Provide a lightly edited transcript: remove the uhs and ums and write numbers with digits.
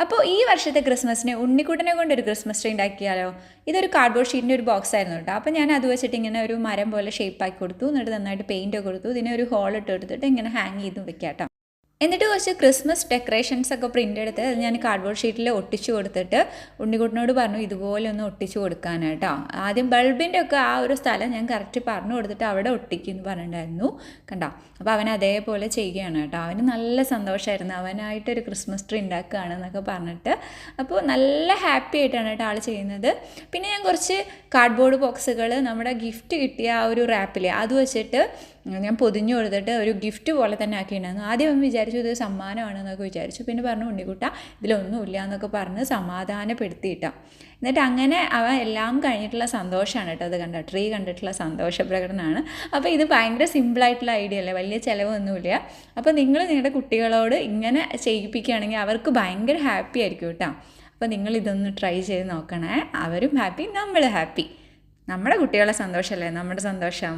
അപ്പോൾ ഈ വർഷത്തെ ക്രിസ്മസിന് ഉണ്ണിക്കുട്ടനെ കൊണ്ടൊരു ക്രിസ്മസ് ട്രീ ഉണ്ടാക്കിയാലോ? ഇതൊരു കാർഡ്ബോർഡ് ഷീറ്റിൻ്റെ ഒരു ബോക്സ് ആയിരുന്നു കേട്ടോ. അപ്പോൾ ഞാൻ അത് വെച്ചിട്ട് ഇങ്ങനെ ഒരു മരം പോലെ ഷേപ്പാക്കി കൊടുത്തു. എന്നിട്ട് നന്നായിട്ട് പെയിൻറ്റ് കൊടുത്തു. ഇതിനെ ഒരു ഹോൾ ഇട്ട് എടുത്തിട്ട് ഇങ്ങനെ ഹാങ് ചെയ്ത് വെക്കാം കേട്ടോ. എന്നിട്ട് കുറച്ച് ക്രിസ്മസ് ഡെക്കറേഷൻസ് ഒക്കെ പ്രിൻ്റ് എടുത്ത് അത് ഞാൻ കാർഡ്ബോർഡ് ഷീറ്റിൽ ഒട്ടിച്ചു കൊടുത്തിട്ട് ഉണ്ണിക്കുട്ടനോട് പറഞ്ഞു ഇതുപോലെ ഒന്ന് ഒട്ടിച്ചു കൊടുക്കാനായിട്ടോ. ആദ്യം ബൾബിൻ്റെ ഒക്കെ ആ ഒരു സ്ഥലം ഞാൻ കറക്റ്റ് പറഞ്ഞു കൊടുത്തിട്ട് അവിടെ ഒട്ടിക്കുമെന്ന് പറഞ്ഞിട്ടുണ്ടായിരുന്നു. കണ്ടോ? അപ്പോൾ അവൻ അതേപോലെ ചെയ്യുകയാണ് കേട്ടോ. അവന് നല്ല സന്തോഷമായിരുന്നു, അവനായിട്ടൊരു ക്രിസ്മസ് ട്രീ ഉണ്ടാക്കുകയാണെന്നൊക്കെ പറഞ്ഞിട്ട്. അപ്പോൾ നല്ല ഹാപ്പി ആയിട്ടാണ് കേട്ടോ ആൾ ചെയ്യുന്നത്. പിന്നെ ഞാൻ കുറച്ച് കാർഡ്ബോർഡ് ബോക്സുകൾ നമ്മുടെ ഗിഫ്റ്റ് കിട്ടിയ ആ ഒരു റാപ്പിൽ അത് വെച്ചിട്ട് ഞാൻ പൊതിഞ്ഞു കൊടുത്തിട്ട് ഒരു ഗിഫ്റ്റ് പോലെ തന്നെ ആക്കിയിട്ടുണ്ടായിരുന്നു. ആദ്യം അവൻ വിചാരിച്ചു ഇത് സമ്മാനമാണെന്നൊക്കെ വിചാരിച്ചു. പിന്നെ പറഞ്ഞു ഉണ്ണിക്കുട്ട ഇതിലൊന്നുമില്ല എന്നൊക്കെ പറഞ്ഞ് സമാധാനപ്പെടുത്തിയിട്ടാ. എന്നിട്ട് അങ്ങനെ അവൻ എല്ലാം കഴിഞ്ഞിട്ടുള്ള സന്തോഷമാണ് കേട്ടോ. അത് കണ്ട ട്രീ കണ്ടിട്ടുള്ള സന്തോഷ പ്രകടനമാണ്. അപ്പോൾ ഇത് ഭയങ്കര സിമ്പിളായിട്ടുള്ള ഐഡിയ അല്ലേ, വലിയ ചിലവൊന്നുമില്ല. അപ്പോൾ നിങ്ങൾ നിങ്ങളുടെ കുട്ടികളോട് ഇങ്ങനെ ചെയ്യിപ്പിക്കുകയാണെങ്കിൽ അവർക്ക് ഭയങ്കര ഹാപ്പി ആയിരിക്കും കേട്ടോ. അപ്പോൾ നിങ്ങളിതൊന്ന് ട്രൈ ചെയ്ത് നോക്കണേ. അവരും ഹാപ്പി, നമ്മൾ ഹാപ്പി. നമ്മുടെ കുട്ടികളുടെ സന്തോഷമല്ലേ നമ്മുടെ സന്തോഷം.